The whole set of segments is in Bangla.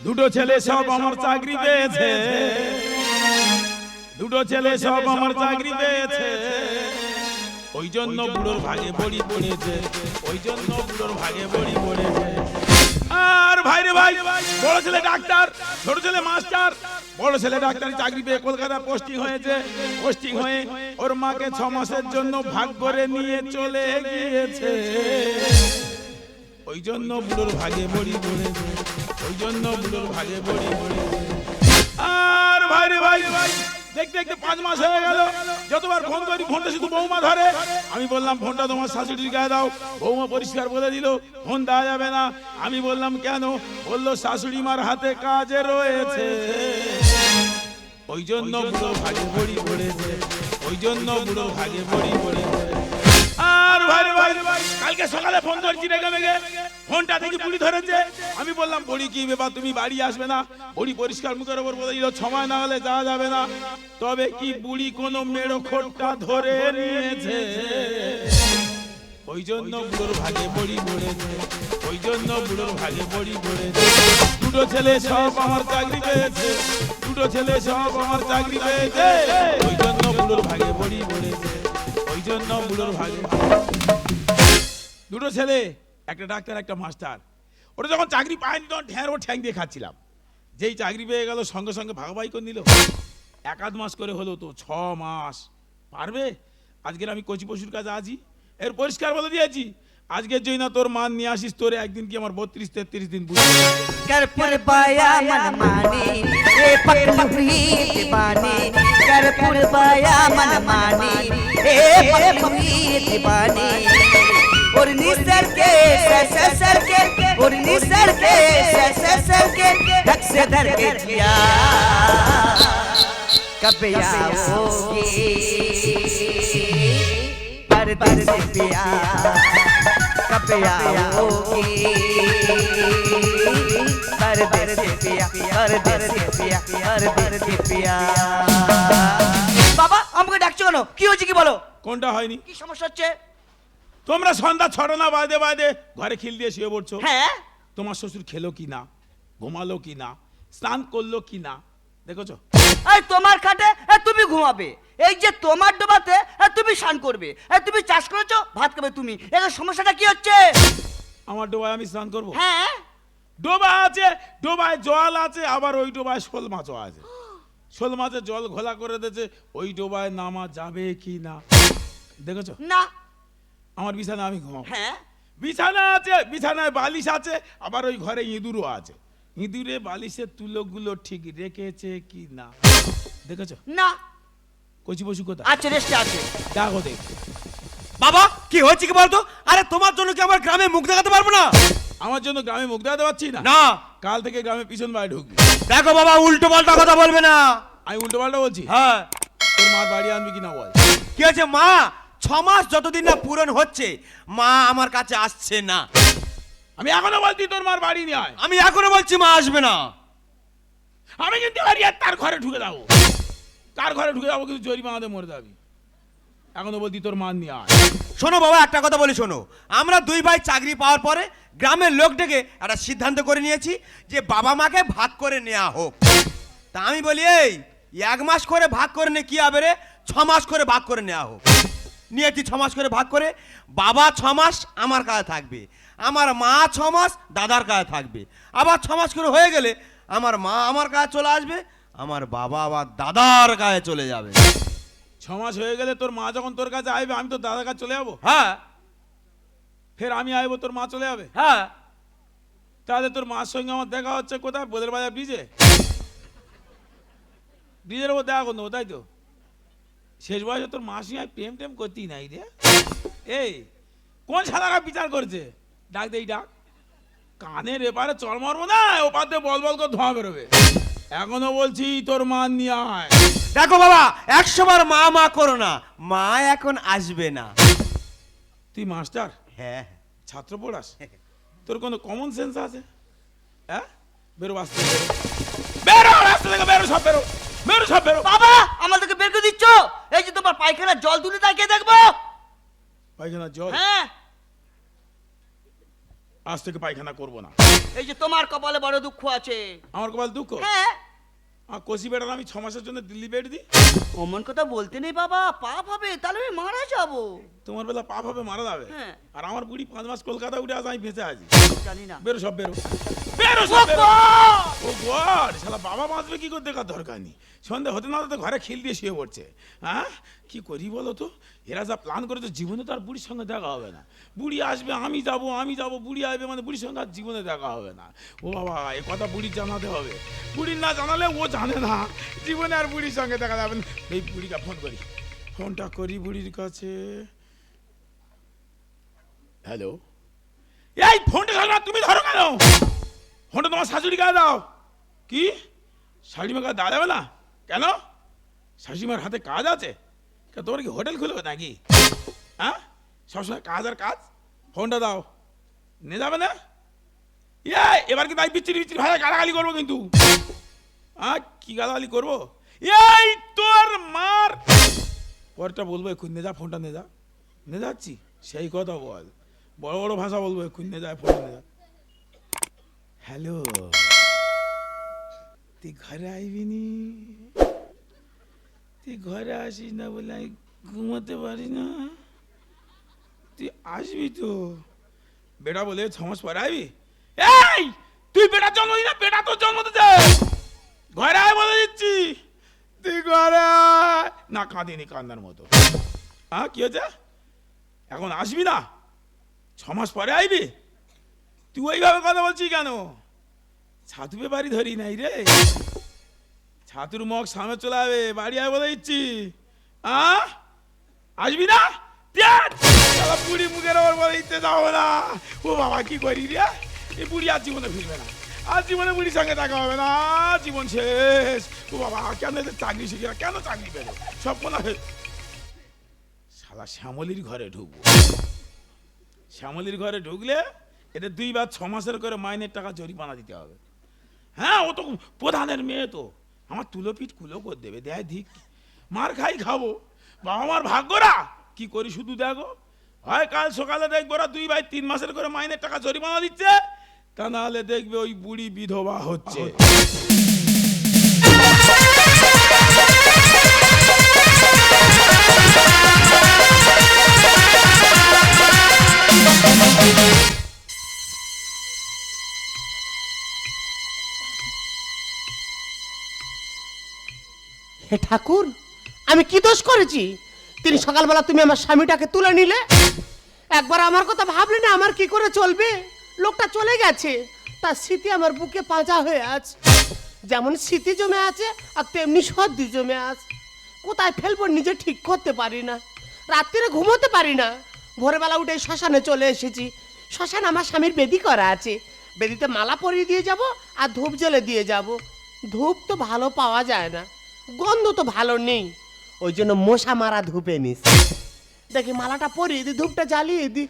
দুটো ছেলে সব আমার চাকরি পেয়েছে, দুটো ছেলে সব আমার চাকরি পেয়েছে। ওই জন্য বুড়োর ভাগে বড়ি পড়েছে, ওই জন্য বুড়োর ভাগে বড়ি পড়েছে। আর ভাই রে ভাই, বড় ছেলে ডাক্তার, ছোট ছেলে মাস্টার। বড় ছেলে ডাক্তারি চাকরি পেয়ে কলকাতা পোস্টিং হয়েছে, পোস্টিং হয়ে ওর মাকে 6 মাসের জন্য ভাগ করে নিয়ে চলে গিয়েছে। ওই জন্য বুড়োর ভাগে বড়ি পড়েছে, ওই জন্য বুড়োর ভাগে বড়ি পড়েছে। আর ভাই রে ভাই, দেখতে দেখতে 5 মাস হয়ে গেল। যতবার ফোন করি ফোনটা শুধু বৌমা ধরে। আমি বললাম ফোনটা তোমার শাশুড়ির গায়ে দাও। বৌমা পরিষ্কার বলে দিল ফোন দেওয়া যাবে না। আমি বললাম কেন? বললো শাশুড়ি মার হাতে কাজে রয়েছে। ওই জন্য বুড়োর ভাগে বড়ি পড়েছে, ওই জন্য বুড়োর ভাগে বড়ি পড়েছে। আর ভাই রে ভাই, কালকে সকালে ফোন করছি রেগে মেগে, ফোনটা দেখি বুড়ি ধরেছে। আমি বললাম বুড়ি কি ব্যাপার, তুমি বাড়ি আসবে না? বুড়ি পরিষ্কার মুখের ওপর বলে দিল সময় না হলে যাওয়া যাবে না। তবে কি বুড়ি কোনো মেড়ো খোটটা ধরে নিয়েছে? ওই জন্য বুড়োর ভাগে বড়ি পড়েছে, ওই জন্য বুড়োর ভাগে বড়ি পড়েছে। দুটো ছেলে সব আমার চাকরি পেয়েছে, দুটো ছেলে সব আমার চাকরি পেয়েছে। ওই জন্য বুড়োর ভাগে বড়ি পড়েছে, ওই জন্য বুড়োর ভাগে। দুটো ছেলে, একটা ডাক্তার একটা মাস্টার। ওরা যখন চাকরি পায়নি তখন ঢের ও ঠ্যাং দিয়ে খাচ্ছিলাম। যেই চাকরি পেয়ে গেল সঙ্গে সঙ্গে ভাগাভাগি করে নিল। 1-8 মাস করে হলো তো 6 মাস পারবে। আজকের আমি কচি পশুর কাছে আছি, এর পরিষ্কার বলে দিয়েছি আজকের জন্য তোর মান নিয়ে আসিস, তোরে একদিন কি আমার 32-33 দিন বুঝে करपुर बाया मन मानी रे पकड़ हुई दीवानी, करपुर बाया मन मानी रे पकड़ हुई दीवानी। और निसर के सर के, और निसर के सर के धक से धर के किया कब आओगी परदेसी पिया, कब आओगी परदेसी पिया, परदेसी पिया, परदेसी पिया। বাবা আমাকে ডাকছো কেন? কি হয়েছে কি বলো? কোনটা হয়নি? কি সমস্যা হচ্ছে? তোমরা সন্ধ্যা 6টা না বাজে বাজে ঘরে খিল দিয়ে শুয়ে পড়ছো। হ্যাঁ, তোমার শ্বশুর খেলো কি না, ঘুমালো কি না, স্নান করলো কি না দেখেছো? এই তোমার খাটে তুমি ঘুমাবে, এই যে তোমার ডোবাতে তুমি স্নান করবে, তুমি চাষ করেছো ভাত খাবে তুমি। এর সমস্যাটা কি হচ্ছে? আমার ডোবায় আমি স্নান করবো? হ্যাঁ, ডোবা আছে, ডোবায় জল আছে, আবার ওই ডোবায় শোল মাছও আছে। শোল মাছের জল ঘোলা করে দিয়েছে, ওই ডোবায় নামা যাবে কি না দেখেছো? না। আমার বিছানা আমি ঘুমাবো। হ্যাঁ, বিছানা আছে, বিছানায় বালিশ আছে, আবার ওই ঘরে ইঁদুরও আছে। ইঁদুরে বালিশের তুলোগুলো ঠিক রেখেছে কি না দেখেছো? না। কচি পশু কোথায়? আচ্ছা, রেস্টে আছে। দেখো দেখ। বাবা কি হয়েছে কি বলতো? আরে তোমার জন্য কি আমার গ্রামে মুখ দেখাতে পারবো না? আমার জন্য গ্রামে মুখ দেখাতে পারছি না? না। কাল থেকে গ্রামে পিছন বাড়ি ঢুকবি। দেখো বাবা উল্টো পাল্টা কথা বলবে না। আমি উল্টো পাল্টা বলছি? হ্যাঁ। তোর মার বাড়ি আনবি কিনা বল। কি হয়েছে মা? 6 মাস যতদিন না পূরণ হচ্ছে মা আমার কাছে আসছে না। আমি এখনো বলছি তোর মার বাড়ি নিয়ে আয়। আমি এখনো বলছি মা আসবে না। আমি কিন্তু বাড়ি আর তার ঘরে ঢুকে যাবো, তার ঘরে ঢুকে যাবো, কিন্তু জরিমানাতে মরে যাবি। এখনো বলছি তোর মা নিয়ে আয়। শোনো বাবা একটা কথা বলি শোনো, আমরা 2 ভাই চাকরি পাওয়ার পরে গ্রামের লোক ডেকে একটা সিদ্ধান্ত করে নিয়েছি যে বাবা মাকে ভাগ করে নেওয়া হোক। তা আমি বলি এই 1 মাস করে ভাগ করে নে কি হবে রে, 6 মাস করে ভাগ করে নেওয়া হোক। নিয়েছি 6 মাস করে ভাগ করে, বাবা 6 মাস আমার কাছে থাকবে, আমার মা 6 মাস দাদার কাছে থাকবে। আবার 6 মাস করে হয়ে গেলে আমার মা আমার কাছে চলে আসবে, আমার বাবা আবার দাদার কাছে চলে যাবে। 6 মাস হয়ে গেলে তোর মা যখন তোর কাছে আসবে আমি তো দাদার কাছে চলে যাবো। হ্যাঁ। ফের আমি আসবো, তোর মা চলে যাবে। হ্যাঁ। তাহলে তোর মার সঙ্গে আমার দেখা হচ্ছে কোথায়? বোদের বাজার ব্রিজে, ব্রিজের ওপর দেখা করবো তাই তো? শেষ বয়সে তোর মার সঙ্গে প্রেম টেম করতেই নাই রে। এই কোন সাদারা বিচার করছে? ডাক দে, ডাক। কানের এপারে চল মারবো না, ওপার দিয়ে বল বল করে ধোঁয়া বেরোবে। এখনো বলছি তোর মা নিয়ে আয়। দেখো বাবা 100 বার মা মা করো না, মা এখন আসবে না। তুই মাস্টার, হ্যাঁ ছাত্র পড়াস, তোর কোনো কমন সেন্স আছে? হ্যাঁ, বেরো আসতে, বেরো রাস্তা থেকে, বেরো সব, বেরো বেরো সব, বেরো। বাবা আমাদেরকে বের করে দিচ্ছ? এই যে তোমার পায়খানার জল তুলে তাকে দেখবো। পায়খানার জল? হ্যাঁ। আজ থেকে পায়খানা করবো না। এই যে তোমার কপালে বড় দুঃখ আছে। আমার কপাল দুঃখ? হ্যাঁ। কষি বেটার আমি 6 মাসের জন্য দিল্লি বেড দিই। অমন কথা বলতে নেই বাবা, পাপ হবে, তাহলে আমি মারা যাব। তোমার বেলা পাপ হবে, মারা যাবে। হ্যাঁ। আর আমার বুড়ি 5 মাস কলকাতা উঠে আজ আমি বেঁচে আছি। জানি না। বেরো সব, বেরো বেরো সব বেরো। ও গড, শালা বাবা বাঁচবে কি করে দেখার দরকার নেই। সন্ধ্যা হতে না হতে ঘরে খিল দিয়ে শুয়ে পড়ছে। হ্যাঁ, কি করি বলো তো? এরা যা প্ল্যান করেছে জীবনে তো আর বুড়ির সঙ্গে দেখা হবে না। বুড়ি আসবে, আমি যাব, বুড়ি আসবে, মানে বুড়ির সঙ্গে আর জীবনে দেখা হবে না। ও বাবা, এ কথা বুড়ির জানাতে হবে। বুড়ির না জানালে ও জানে না জীবনে আর বুড়ির সঙ্গে দেখা যাবে না। এই বুড়িকে ফোন করি, ফোনটা করি বুড়ির কাছে। হ্যালো, এই ফোনটা ধরো না, তুমি ধরো কেন? ফোনটা তোমার শাশুড়ি গায়ে দাও। কি শাশুড়ি মা গায়ে দেওয়া যাবে না কেন? শাশুড়ি মার হাতে কাজ আছে? তোমার কি হোটেল খুলবে নাকি? হ্যাঁ, সবসময় কাজ আর কাজ। ফোনটা দাও, নিয়ে যাবে না? এবার কি তাই বিচ্ছিরি বিচ্ছিরি ভাষায় গালাগালি করবো কিন্তু। হ্যাঁ, কি গালাগালি করবো? এই তোর মার পরটা বলবো, এক্ষুনি নিয়ে যা, ফোনটা নিয়ে যা। নিয়ে যাচ্ছি, সেই কথা বল। বড় বড় ভাষা বলবো, এক্ষুনি নিয়ে যায়, ফোনটা নিয়ে যা। হ্যালো, তুই ঘরে আইবি নি? তুই ঘরে আসিস না বলে আমি ঘুমাতে পারি না। তুই আসবি তো? বেটা বলে 6 মাস পরে আইবি। এই তুই বেটার জন্ম দিস না, বেটা তোর জন্ম দিতে। ঘরে আয় বলে দিচ্ছি, তুই ঘরে আয়। না, কাঁদিনি কান্দার মতো। হ্যাঁ, কি হয়েছে? এখন আসবি না? 6 মাস পরে আইবি? তুই ওইভাবে কথা বলছিস কেন? ছাতুপে বাড়ি ধরি নাই রে। ছাতুর মগ সামনে চলে যাবে, বাড়ি আয় বলে দিচ্ছি। আসবি না? বুড়ি মুখের ওপর বলে দিতে যাবো না। ও বাবা, কি করি রে? এই বুড়ি আর জীবনে ফিরবে না। আর জীবনে বুড়ির সঙ্গে দেখা হবে না, জীবন শেষ। ও বাবা, কেন এদের চাকরি শিখে না? কেন চাকরি পেল? সব মনে হয় শালা শ্যামলির ঘরে ঢুকবো। শ্যামলির ঘরে ঢুকলে এদের 2 বার 6 মাসের করে মাইনের টাকা জরিমানা দিতে হবে। হ্যাঁ, ও তো প্রধানের মেয়ে, তো আমার তুলো পিঠ কুলো করে দেবে। দেয় দিক, মার খাই খাবো। বাবা মার ভাগ্যরা কি করি শুধু দেখো। হয় কাল সকালে দেখবো ওরা 2 ভাই 3 মাসের করে মাইনের টাকা জরিমানা দিচ্ছে, তা নাহলে দেখবে ওই বুড়ি বিধবা হচ্ছে। হে ঠাকুর, আমি কি দোষ করেছি? তিনি সকালবেলা তুমি আমার স্বামীটাকে তুলে নিলে, একবার আমার কথা ভাবলে না? আমার কি করে চলবে? লোকটা চলে গেছে, তার স্মৃতি আমার বুকে পাঁজা হয়ে আছে। যেমন স্মৃতি জমে আছে আর তেমনি সর্দি জমে আছে। কোথায় ফেলবো নিজে ঠিক করতে পারি না। রাত্রিরে ঘুমোতে পারি না। ভোরবেলা উঠে শ্মশানে চলে এসেছি। শ্মশান আমার স্বামীর বেদি করা আছে। বেদিতে মালা পরিয়ে দিয়ে যাব আর ধূপ জ্বেলে দিয়ে যাব। ধূপ তো ভালো পাওয়া যায় না, গন্ধ তো ভালো নেই। ওই জন্য মশা মারা ধূপ এনেছি। দেখি মালাটা পরিয়ে দি, ধূপটা জ্বালিয়ে দি।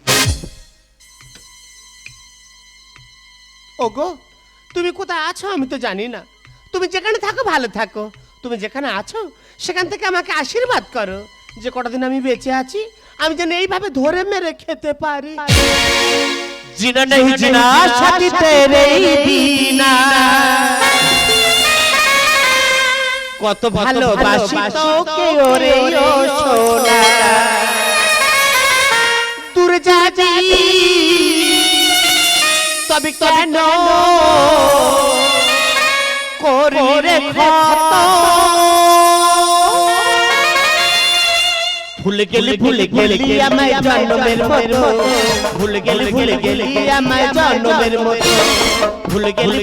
ওগো, তুমি কোথায় আছো আমি তো জানি না। তুমি যেখানে থাকো ভালো থাকো। তুমি যেখানে আছো সেখান থেকে আমাকে আশীর্বাদ করো, যে কটা দিন আমি বেঁচে আছি আমি যেন এইভাবে ধরে মেরে খেতে পারি। জিনা नहीं জিনা সাথী তেরে বিনা, কত ভালোবাসি তোকে ওরে ও সোনা। দূরে যাবি তবে কেন করি রে ক্ষত? ভুলে গেলি আমায় জন্মের মতো, ভুলে গেলি আমায় জন্মের মতো, ভুলে গেলি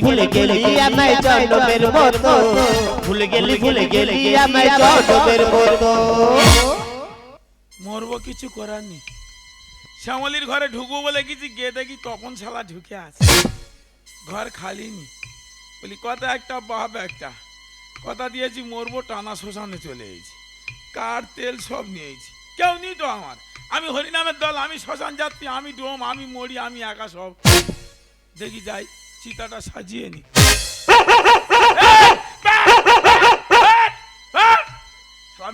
আমায় জন্মের মতো, ভুলে গেলি আমায় জন্মের মতো। মরবো, কিছু করার নেই। শ্যামলির ঘরে ঢুকবো বলে কিছু গিয়ে দেখি তখন শালা ঢুকে আছে। ঘর খালি নি। বলি কথা একটা বাপ একটা, কথা দিয়েছি মরবো, টানা শ্মশানে চলে এসেছি। কার তেল সব নিয়েছি, কেউ নি তো আমার। আমি হরিনামের দল, আমি শ্মশান যাত্রী, আমি ডোম, আমি মরি, আমি একা সব। দেখি যাই চিতাটা সাজিয়ে নি।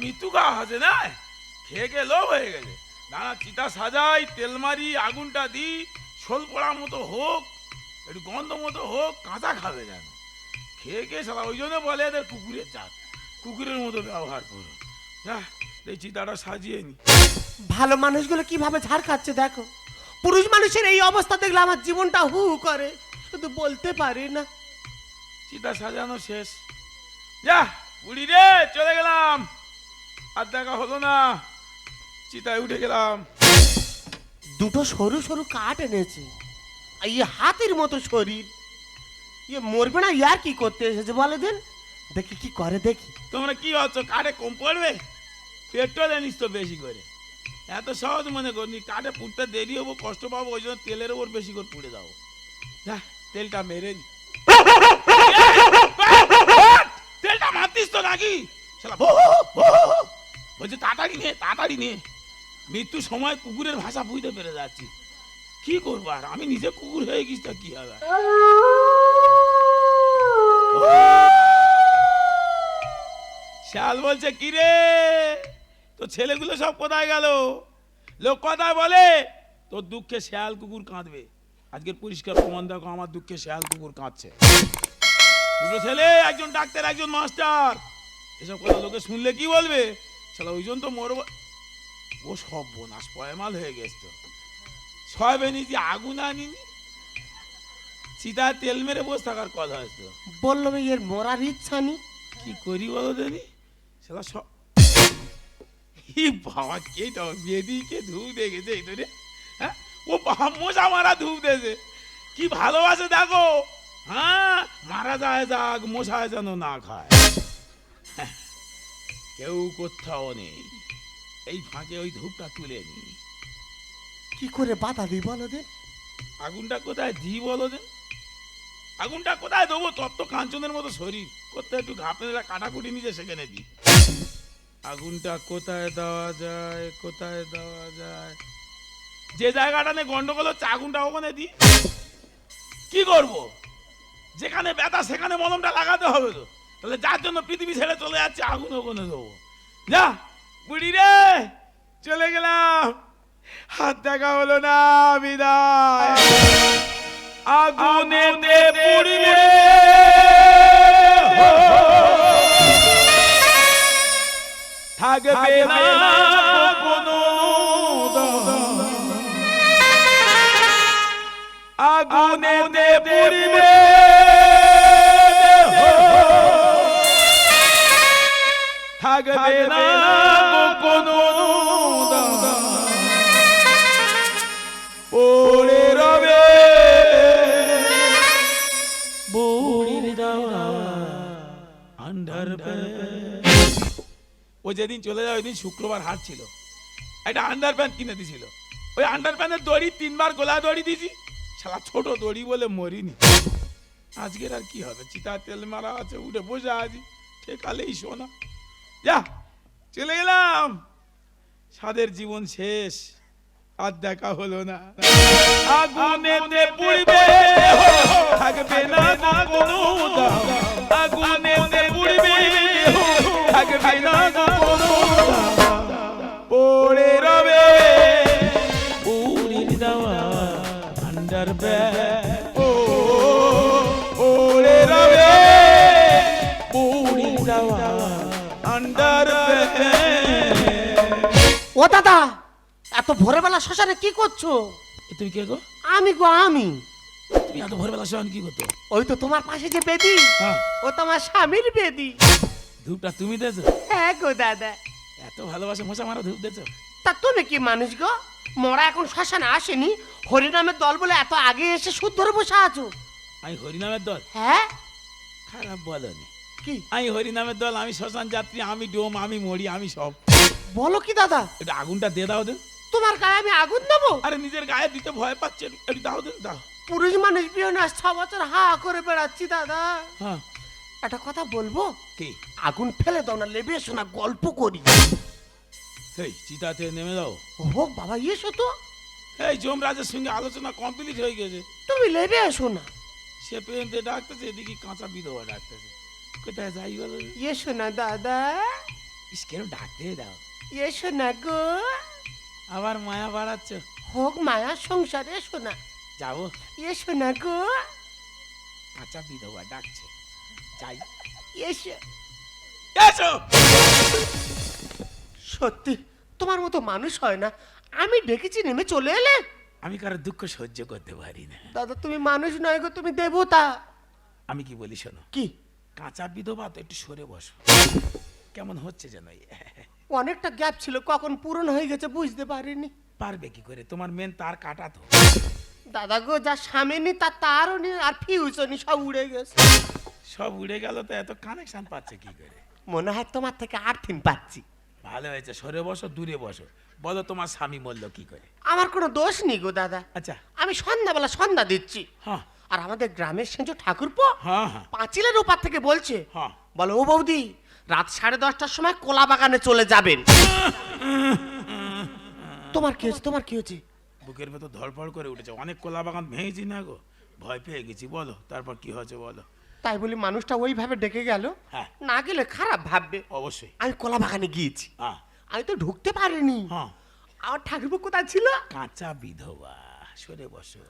মৃত্যু গা আছে না, খেয়ে খেয়ে লোভ হয়ে গেছে। দাঁড়া চিতা সাজাই, তেল মারি, আগুনটা দিই, শোল পড়ার মতো হোক, একটু গন্ধ মতো হোক, কাঁচা খাবে যেন। খেয়ে খেয়ে শালা ওই জন্য বলে এদের কুকুরের জাত, কুকুরের মতো ব্যবহার করো। যা এই চিতাটা সাজিয়ে নি। ভালো মানুষগুলো কিভাবে ঝাড় খাচ্ছে দেখো। পুরুষ মানুষের এই অবস্থা দেখলে আমার জীবনটা হু হু করে, শুধু বলতে পারি না। চিতা সাজানো শেষ। যা বুড়ি রে, চলে গেলাম, আর দেখা হলো না। চিতায় উঠে গেলাম। দুটো সরু সরু কাঠ এনেছে, আর ইয়ে হাতির মতো শরীর, ইয়ে মরবে না? ইয়ার কি করতে এসেছে বলে দেন, দেখি কি করে দেখি। তোমরা কি ভাবছো কাঠে কম পড়বে? পেট্রোল আনিস তো বেশি করে। এত সহজ মনে করনি, কাঠে পুড়তে দেরি হবো, কষ্ট পাবো, ওই জন্য তেলের ওপর বেশি করে পুড়ে দাও। যা তেলটা মেরে নি। তেলটা মারতিস তো নাকি শালা? বলছে তাড়াতাড়ি নে, তাড়াতাড়ি নে। মৃত্যুর সময় কুকুরের ভাষা বুঝতে পেরে যাচ্ছি। কি করবো আর, আমি নিজে কুকুর হয়ে গেছি, তা কি হবে? শাল বলছে কি রে, তো ছেলেগুলো সব কোথায় গেল? লোক কথায় বলে তোর দুঃখে শেয়াল কুকুর কাঁদবে। আজকের পরিষ্কার প্রমাণ দেখো, আমার দুঃখে শেয়াল কুকুর কাঁদছে। দুটো ছেলে, একজন ডাক্তার একজন মাস্টার। এসব কথা লোকে শুনলে কি বলবে? শালা ওই জন্য তো মরব। ও সব বোনাস পয়মাল হয়ে গেছে তো। সব এনেছি, আগুন আনিনি। চিতায় তেল মেরে বসে থাকার কথা হয়েছে। বললো এর মরার ইচ্ছা নেই। কি করি বলো দেনি? সেটা সব বাবা কে বেদিকে ধূপ দেখেছে এই তোরে? হ্যাঁ, ও মশা মারা ধূপ দেছে। কি ভালোবাসে দেখো। হ্যাঁ, মারা যায় যাক, মশায় যেন না খায়। হ্যাঁ, কেউ কোথাও নেই। এই ফাঁকে ওই ধূপটা তুলে নি। কি করে বাধা দিই বলো দেন? আগুনটা কোথায় দিই বলো দেন? আগুনটা কোথায় দেবো? তপ্ত কাঞ্চনের মতো শরীর, কোথায় একটু ঘাপে কাটাকুটি নিজে সেখানে দিই। আগুনটা কোথায় দেওয়া যায়, কোথায় দেওয়া যায়? যে জায়গাটা নিয়ে গন্ডগোল হচ্ছে, আগুনটা ওখানে দিই। কি করব? যেখানে ব্যথা সেখানে মলমটা লাগাতে হবে তো। তাহলে যার জন্য পৃথিবী ছেড়ে চলে যাচ্ছে, আগুন ওখানে দেবো। যা বুড়ি রে, চলে গেলাম, হাত দেখা হলো না, বিদায়। আগুনেতে পুড়িবে থাকবে না কোনো দাম। আগুনেতে পুড়িবে থাকবে না কোনো দাম। পড়ে রবে বুড়ির দেওয়া আন্ডারপ্যান্ট। ও যেদিন চলে যায়, ওই দিন শুক্রবার হাট ছিল, একটা আন্ডারপ্যান্ট কিনে দিছিল। ওই আন্ডারপ্যান্টের দড়ি 3 বার গোলা দড়ি দিছি, শালা ছোট দড়ি বলে মরিনি। আজকের আর কি হবে? চিতা তেল মারা আছে, উঠে বসে আছি, ঠেকালেই শোনা। যা চলে গেলাম, সাদের জীবন শেষ, আর দেখা হলো না। আগুনেতে পুড়বে থাকবে না কোনো দাম। আগুনেতে পুড়বে থাকবে না কোনো দাম। পড়ে রবে বুড়ির দেওয়া আন্ডারপ্যান্ট। ও পড়ে রবে বুড়ির দেওয়া আন্ডারপ্যান্ট। ও দাদা, এত ভোরবেলা শ্মশানে কি করছো? তুমি কে গো? আমি গো আমি। তুমি এত ভোরবেলা শ্মশান কি করতো? ওই তো তোমার পাশে যে বেদি, হ্যাঁ, ও তোমার স্বামীর বেদি। ধূপটা তুমি দেছো? হ্যাঁ গো দাদা। এত ভালোবাসে মশা মারা ধূপ দেছো? তা তুমি কি মানুষ গো? মরা এখন শ্মশানে আসেনি, হরিনামের দল বলে এত আগে এসে সুদ ধরে বসে আছো। আমি হরিনামের দল? হ্যাঁ, খারাপ বলনি। কি আমি হরিনামের দল, আমি শ্মশান যাত্রী, আমি ডোম, আমি মরি, আমি সব। বলো কি দাদা? একটু আগুনটা দিয়ে দাও দেন। তোমার গায়ে আমি আগুন দেবো? আরে নিজের গায়ে দিতে ভয় পাচ্ছে, একটু দাও দেন, দাও। পুরুষ মানুষ বিয়ে না 6 বছর হা করে বেড়াচ্ছি দাদা। হ্যাঁ, একটা কথা বলবো? কি? আগুন ফেলে দাও না, লেবে এসো না, গল্প করি। এই চিতাতে নেমে দাও। ও বাবা, এসো তো। এই যমরাজের সঙ্গে আলোচনা কমপ্লিট হয়ে গেছে। তুমি লেবে এসো না। সে পেনতে ডাকতেছে, এদিকে কাঁচা বিধবা ডাকতেছে। কোথায় যাই বলো? এসো না দাদা, ইস, কেন ডাকতে দাও? এসো না গো। আবার মায়া বাড়াচ্ছ? হোক মায়া সংসারে, এসো না। যাবো? এসো না গো, কাঁচা বিধবা ডাকছে, যাই। এসো। এসো। সত্যি তোমার মতো মানুষ হয় না, আমি ডেকেছি নেমে চলে এলে। আমি কারো দুঃখ সহ্য করতে পারি না। দাদা তুমি মানুষ নয় গো, তুমি দেবতা। আমি কি বলি শোনো, কি? কাঁচা বিধবা তো, একটু সরে বসো। কেমন হচ্ছে যেন অনেকটা গ্যাপ ছিল, কখন পূরণ হয়ে গেছে বুঝতে পারিনি। পারবে কি করে, তোমার মেন তার কাটা তো। দাদা গো, যা সামেনি তার তারও নি আর ফিউজও নি, সব উড়ে গেছে। সব উড়ে গেল তো এত কানেকশন পাচ্ছে কি করে? মনে হয় তোমার থেকে আর্থিন পাচ্ছি। ভালো হয়েছে, সরে বসো, দূরে বসো। বলো তোমার স্বামী মরল কি করে? আমার কোনো দোষ নেই গো দাদা। আচ্ছা। আমি সন্ধ্যাবেলা সন্ধ্যা দিচ্ছি, হ্যাঁ আর আমাদের গ্রামের সেঞ্জ ঠাকুরপো হ্যাঁ হ্যাঁ পাঁচিলের ওপার থেকে বলছে, হ্যাঁ। বলো ও বৌদি, রাত 10:30টার সময় কোলা বাগানে চলে যাবেন। তোমার কি হয়েছে, তোমার কি হয়েছে? বুকের ভেতর ধড়ফড় করে উঠেছে, অনেক কলা বাগান ভেঙেছি না গো, ভয় পেয়ে গেছি। বলো তারপর কি হয়েছে বলো। তাই বলি মানুষটা ওইভাবে ডেকে গেল, হ্যাঁ। না গেলে খারাপ ভাববে। অবশ্যই। আমি কোলা বাগানে গিয়েছি, হ্যাঁ আমি তো ঢুকতে পারিনি। হ্যাঁ। আমার ঠাকুরপো কোথায় ছিল? কাঁচা বিধবা, সরে বসো।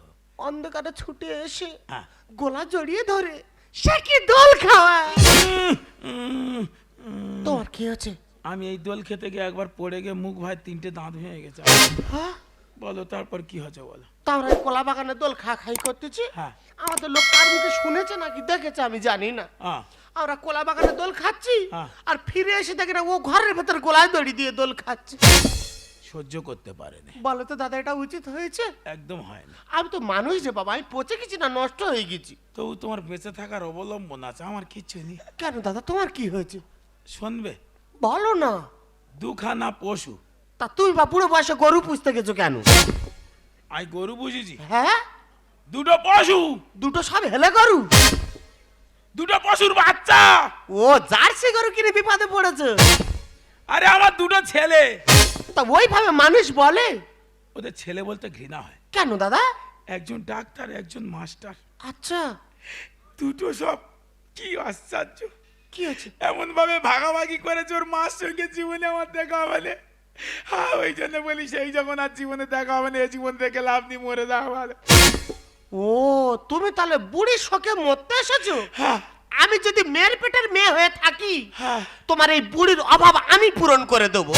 অন্ধকারে ছুটে এসে হ্যাঁ। গলা জড়িয়ে ধরে সে কি দোল খাওয়ায়। তোমার কি হয়েছে? আমি এই দোল খেতে গিয়ে একবার পড়ে গিয়ে মুখ ভাই 3টে দাঁত ভেঙে গেছে। হ্যাঁ, বলো তারপর কি হয়েছে বলো। তা আমরা এই কলা বাগানে দোল খাই করতেছি। হ্যাঁ। আমাদের লোক কার মুখে শুনেছে নাকি দেখেছে আমি জানি না, হ্যাঁ আমরা কলা বাগানে দোল খাচ্ছি, হ্যাঁ। আর ফিরে এসে দেখি না ও ঘরের ভেতর গলায় দড়ি দিয়ে দোল খাচ্ছে। সহ্য করতে পারেনি। বলো তো দাদা, এটা উচিত হয়েছে? একদম হয় না। আমি তো মানুষ যে বাবা, আমি পচে গেছি না নষ্ট হয়ে গেছি? তবু তোমার বেঁচে থাকার অবলম্বন আছে, আমার কিচ্ছু নেই। কেন দাদা, তোমার কি হয়েছে? শুনবে? বলো না। দুখানা পশু। তা তুমি বা বুড়ো বয়সে গরু পুষতে গেছো কেন? আমি গরু বুঝেছি? হ্যাঁ, দুটো পশু, দুটো সব হেলে গরু। দুটো পশুর বাচ্চা। ও জার্সি গরু কিনে বিপদে পড়েছে। আরে আমার দুটো ছেলে। তা ওইভাবে মানুষ বলে? ওদের ছেলে বলতে ঘৃণা হয়। কেন দাদা? একজন ডাক্তার, একজন মাস্টার। আচ্ছা, দুটো সব কি আশ্চর্য, কি হয়েছে? এমন ভাবে ভাগাভাগি করেছে, ওর মার সঙ্গে জীবনে আমার দেখা হবে না। হ্যাঁ, ওই জন্য বলি সেই যখন আর জীবনে দেখা হবে না, এই জীবন থেকে লাভ নিয়ে মরে যাওয়া ভালো। ও তুমি তাহলে বুড়ির শোকে মরতে এসেছো? হ্যাঁ আমি যদি মেয়ের পেটের মেয়ে হয়ে থাকি, হ্যাঁ। তোমার এই বুড়ির অভাব আমি পূরণ করে দেবো।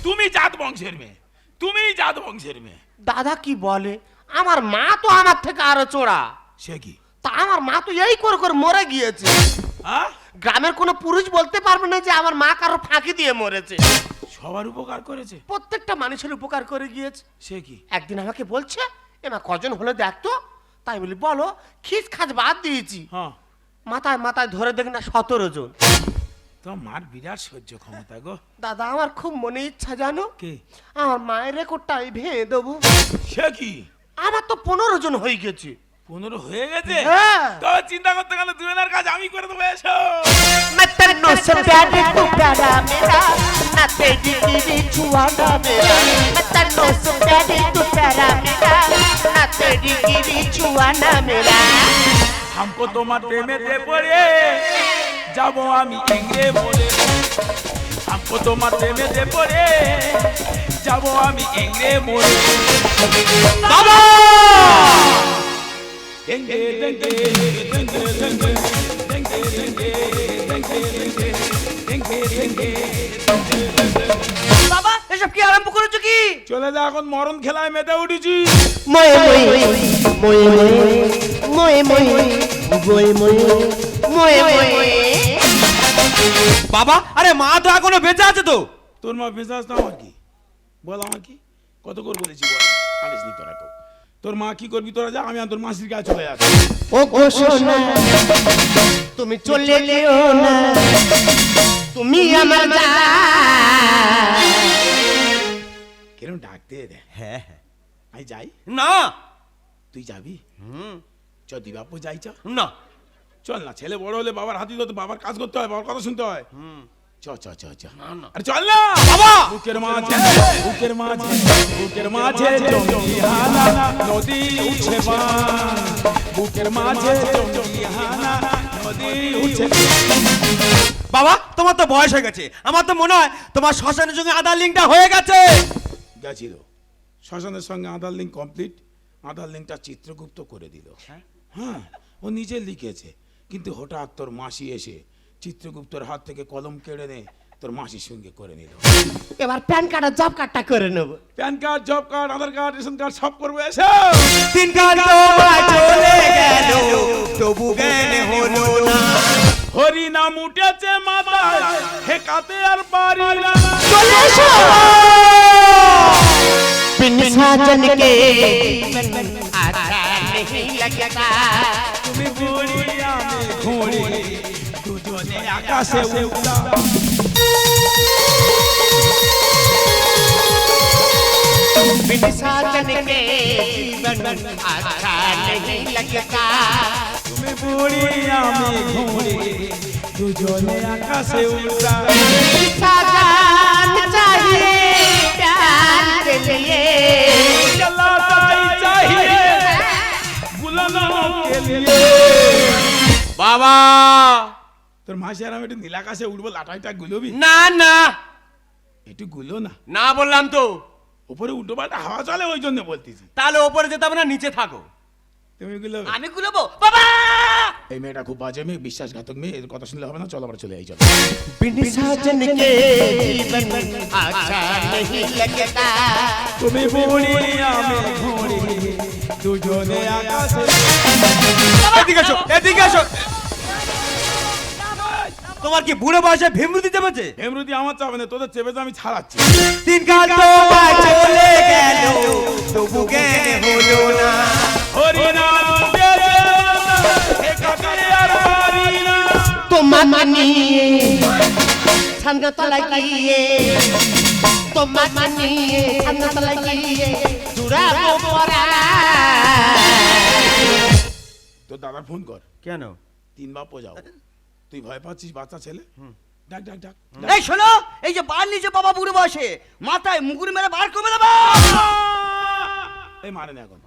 তুমি জাত বংশের মেয়ে, তুমি জাত বংশের মেয়ে। দাদা কি বলে? আমার মা তো আমার থেকে আরো চোরা। সে কি? তা আমার মা তো এই করে করে মরে গিয়েছে। হ্যাঁ, গ্রামের কোনো পুরুষ বলতে পারবে না যে আমার মা কারো ফাঁকি দিয়ে মরেছে। সবার উপকার করেছে, প্রত্যেকটা মানুষের উপকার করে গিয়েছে। সে কি? একদিন আমাকে বলছে, এমা কজন হলো দেখতো। তাই বলি বলো, খিস খাজ বাদ দিয়েছি। হ্যাঁ, মাথায় মাথায় ধরে দেখি না 17 জন। তোমার মার বিরাট সহ্য ক্ষমতা গো। দাদা আমার খুব মনে ইচ্ছা জানো, কে? আমার মায়ের রেকর্ডটাই ভেঙে দেবো। সে কি? আমার তো 15 জন হয়ে গেছে। 15 হয়ে গেছে? হ্যাঁ। তো চিন্তা করতে গেলে দুজনের কাজ আমি করে দেবো, এসো। मैं तेनू से प्यार तू प्यारा मेरा ना तेरी गिरी छुआना मेरा मैं तेनू से प्यार तू प्यारा मेरा ना तेरी गिरी छुआना मेरा हमको তোমার প্রেমেতে পড়ে যাবো আমি এঙ্গে মরে। हमको তোমার প্রেমেতে পড়ে যাবো আমি এঙ্গে মরে। বাবা! এঙ্গে এঙ্গে এঙ্গে এঙ্গে এঙ্গে এঙ্গে এঙ্গে এঙ্গে এঙ্গে এঙ্গে। বাবা এসব কি আরম্ভ করেছো কি? চলে যা, এখন মরণ খেলায় মেতে উঠেছি। ময়ে ময়ে ময়ে ময়ে ময়ে ময়ে ময়ে ময়ে ময়ে। বাবা, আরে মা তো এখনো বেঁচে আছে তো। তোর মা বেঁচে আসতো, আমার কি বল, আমার কি কত করে বলেছি বল, আনিস নি তোরা কেউ। তোর মা কি করবি তোরা, যা, আমি আর তোর মাসির কাছে চলে যাচ্ছি। ও গো সোনা, তুমি চলে যেও না, তুমি আমার জান। কেন ডাকতে দে? হ্যাঁ হ্যাঁ। আমি যাই? না। তুই যাবি? হুম। চ তুই বাপু যাই, চ। না। চল না, ছেলে বড় হলে বাবার হাতি ধরতে, বাবার কাজ করতে হয়, বাবার কথা শুনতে হয়। চ চ চ চ। আরে চল না বাবা। বুকের মাঝে বুকের মাঝে বুকের মাঝে জঙ্গিহানা নদী উঠছে বান। বুকের মাঝে জঙ্গিহানা নদী উঠছে। বাবা, তোমার তো বয়স হয়ে গেছে, আমার তো মনে হয় তোমার শ্মশানের সঙ্গে আধার লিঙ্কটা হয়ে গেছে। গেছিল শ্মশানের সঙ্গে আধার লিঙ্ক কমপ্লিট, আধার লিঙ্কটা চিত্রগুপ্ত করে দিল। হ্যাঁ, ও নিজে লিখেছে, কিন্তু হঠাৎ তোর মাসি এসে চিত্রগুপ্তর হাত থেকে কলম কেড়ে নে তোর মাসির সঙ্গে করে নিল। এবার প্যান কার্ড আর জব কার্ডটা করে নেব। প্যান কার্ড, জব কার্ড, আধার কার্ড, রেশন কার্ড সব করবো। এসো। দিনকাল তোমায় চলে গেল, তবু জ্ঞান হলো না। হরি নাম উঠেছে মাথায়, হেকাতে আর পারি না। চলে এসো बिन साजन के अच्छा नहीं लगता। তুমি বুড়ি আমি ঘুড়ি, দুজনে আকাশে উড়া। बिन साजन के जीवन अच्छा नहीं लगता। তুমি বুড়ি আমি ঘুড়ি, দুজনে আকাশে উড়া। साजन चाहिए प्यार के लिए, चला चाहिए बुलानो के लिए। বাবা তোর মাসি আর আমি একটু নীলাকাশে উঠবো, লাটাইটা গুলোবি না না একটু গুলো না, না বললাম তো। উপরে উল্টো পাল্টা হাওয়া চলে, ওই জন্য বলতেছি। তাহলে ওপরে যেতে হবে না, নিচে থাকো। তুমি গুলো। আমি গুলোবো বাবা। এই মেয়েটা খুব বাজে মেয়ে, বিশ্বাসঘাতক মেয়ে, এর কথা শুনলে হবে না। চলো আমরা চলে যাই। চলো। बिन साजन के जीवन अच्छा नहीं लगता। তুমি বুড়ি আমি ঘুড়ি, দুজনে আকাশে। এদিকে এসো, এদিকে এসো। তোমার কি বুড়ো বয়সে ভীমরুতি চেপেছে? এমরুদি আমার চাবে না, তোদের চেপে তো আমি ছাড়াচ্ছি। দিনকাল তোমায় চলে গেল, তবু জ্ঞান হলো না। হরি নাম উঠেছে মাথায়, হেকাতে আর পারি না। তোমাকে নিয়ে সামনে তলায় গিয়ে, তোমাকে নিয়ে সামনে তলায় গিয়ে জুড়াবো পরা। তোর দাদার ফোন কর, কেন? 3 বার পোজাও। তুই ভয় পাচ্ছিস বাচ্চা ছেলে? ডাক ডাক ডাক। এই শোনো, এই যে বার নিচে বাবা বুড়ো বয়সে মাথায় মুগুর মেরে বার করে দেবো। এই মারে না এখন।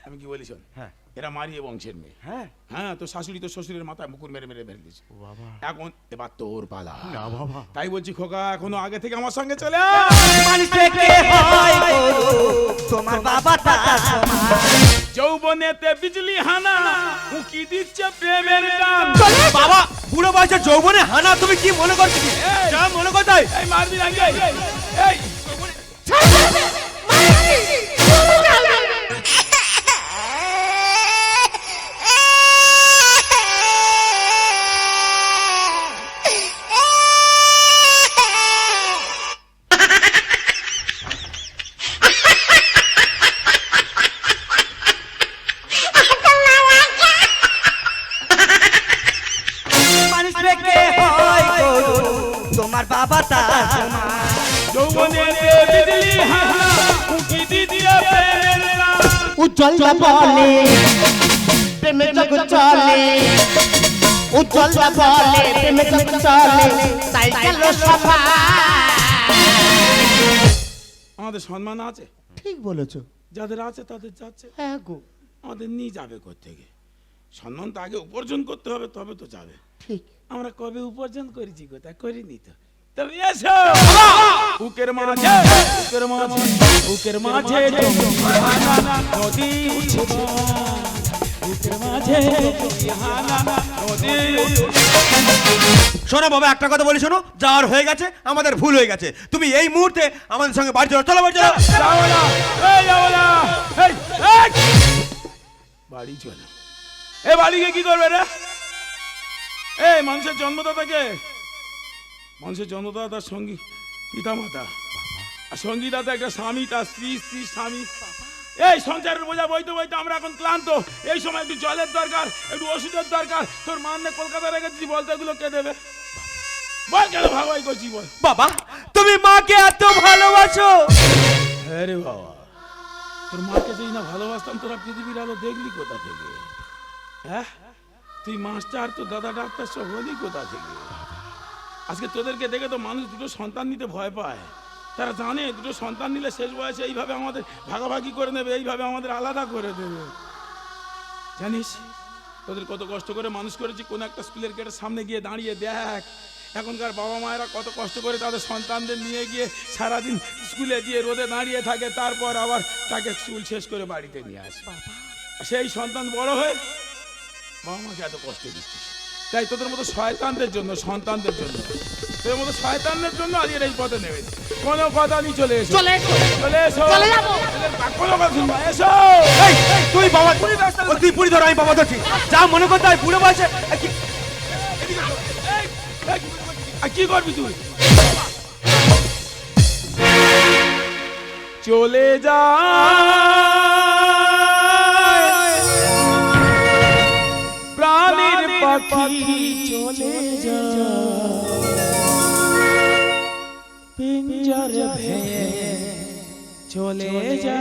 আমি কি বলি শোন, হ্যাঁ। এরা মারিয়ে বংশের মেয়ে। হ্যাঁ। হ্যাঁ, তোর শাশুড়ি তোর শ্বশুরের মাথায় মুকুর মেরে মেরে বের দিয়েছে। এখন এবার তোর পালা। না বাবা। তাই বলছি খোকা, এখনো আগে থেকে আমার সঙ্গে চলে আয়। মানুষ থেকে হয় গরু, তোমার বাবা তার সমান। যৌবনেতে বিজলি হানা, উকি দিচ্ছে প্রেমের টান। বাবা, বুড়ো বয়সে যৌবনে হানা তুমি কি মনে করছো? কি যা মনে করছো? এই মারবি না এই, এই মানুষ থেকে হয় গরু, তোমার বাবা তার সমান। যৌবনেতে বিজলি হানা, উকি দিচ্ছে প্রেমের টান। উজ্জ্বল বলে প্রেমে জগৎ চলে, উজ্জ্বল বলে প্রেমে জগৎ চলে, তাই গেল সভা। আমাদের সম্মান আছে, ঠিক বলেছো। যাদের আছে তাদের যাচ্ছে, হ্যাঁ গো, আমাদের নিয়ে যাবে কোত্থেকে? সম্মান তো আগে উপার্জন করতে হবে, তবে তো যাবে। ঠিক। আমরা কবে উপার্জন করেছি? কোথায় করিনি তো। তবে এসো বুকের মাঝে, বুকের মাঝে, বুকের মাঝে জমিহানা নদী উঠছে। বুকের মাঝে জমিহানা নদী উঠছে। শোনো বাবা, একটা কথা বলি শোনো, যাওয়ার হয়ে গেছে, আমাদের ভুল হয়ে গেছে। তুমি এই মুহূর্তে আমাদের সঙ্গে বাড়ি চলো। চলো বাড়ি চলো। যাও না, এই যাও না, এই, এই। বাড়ি চলো। এ বাড়িকে কি করবে রে? এই মানুষের জন্মদাতাকে, মানুষের জন্মদাতা তার সঙ্গী পিতা মাতা, আর সঙ্গীদাতা একটা স্বামী, তার স্ত্রী, স্ত্রী স্বামী। এই সংসারের বোঝা বইতে বইতে আমরা এখন ক্লান্ত। এই সময় একটু জলের দরকার, একটু ওষুধের দরকার। তোর মান নে কলকাতা রেখেছি, বলতে এগুলো কে দেবে? বল কেন ভাগাই করছি বল। বাবা, তুমি মাকে এত ভালোবাসো? হ্যাঁ রে বাবা, তোর মাকে যেই না ভালোবাসতাম, তোরা পৃথিবীর আলো দেখলি কোথা থেকে? হ্যাঁ, তুই মাস্টার, তোর দাদা ডাক্তার, সব হলি কোথা থেকে? আজকে তোদেরকে দেখে তো মানুষ দুটো সন্তান নিতে ভয় পায়। তারা জানে দুটো সন্তান নিলে শেষ বয়সে এইভাবে আমাদের ভাগাভাগি করে নেবে, এইভাবে আমাদের আলাদা করে দেবে। জানিস তোদের কত কষ্ট করে মানুষ করেছি। কোন একটা স্কুলের গেটের সামনে গিয়ে দাঁড়িয়ে দেখ, এখনকার বাবা মায়েরা কত কষ্ট করে তাদের সন্তানদের নিয়ে গিয়ে সারাদিন স্কুলে দিয়ে রোদে দাঁড়িয়ে থাকে, তারপর আবার তাকে স্কুল শেষ করে বাড়িতে নিয়ে আসে। সেই সন্তান বড় হয়ে বাবা মাকে এত কষ্ট দিচ্ছে। তাই তোদের মতো শয়তানদের জন্য, সন্তানদের জন্য, তোদের মতো শয়তানদের জন্য আজকের এই পথে নেমেছি। কোনো কথা নেই, চলে এসো, চলে এসো। চলে এসো, চলে যাবো। কোনো কথা শুনবা, এসো। এই, তুই বাবা ও তুই পুরি ধর, আমি বাবা ধরছি। যা মনে করতে হয় বুড়ো বয়সে আর কি করবি তুই? চলে যা প্রাণের পাখি, চলে যা পিঞ্জর ভেঙে, চলে যা।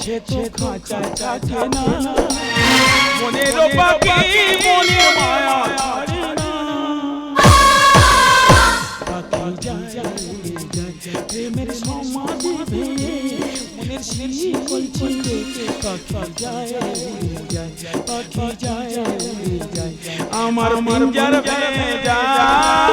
সে তো খাঁচা থাকে না, মনের পাখি মনের মায়া ছাড়ে না। পাখি যায় উড়ে যায়, প্রেমের সমাধি ভেঙে মনের শিকল ছিঁড়ে। পাখি যায় উড়ে যায়, পাখি যায় উড়ে যায়, আমার পিঞ্জর ভেঙে যায়।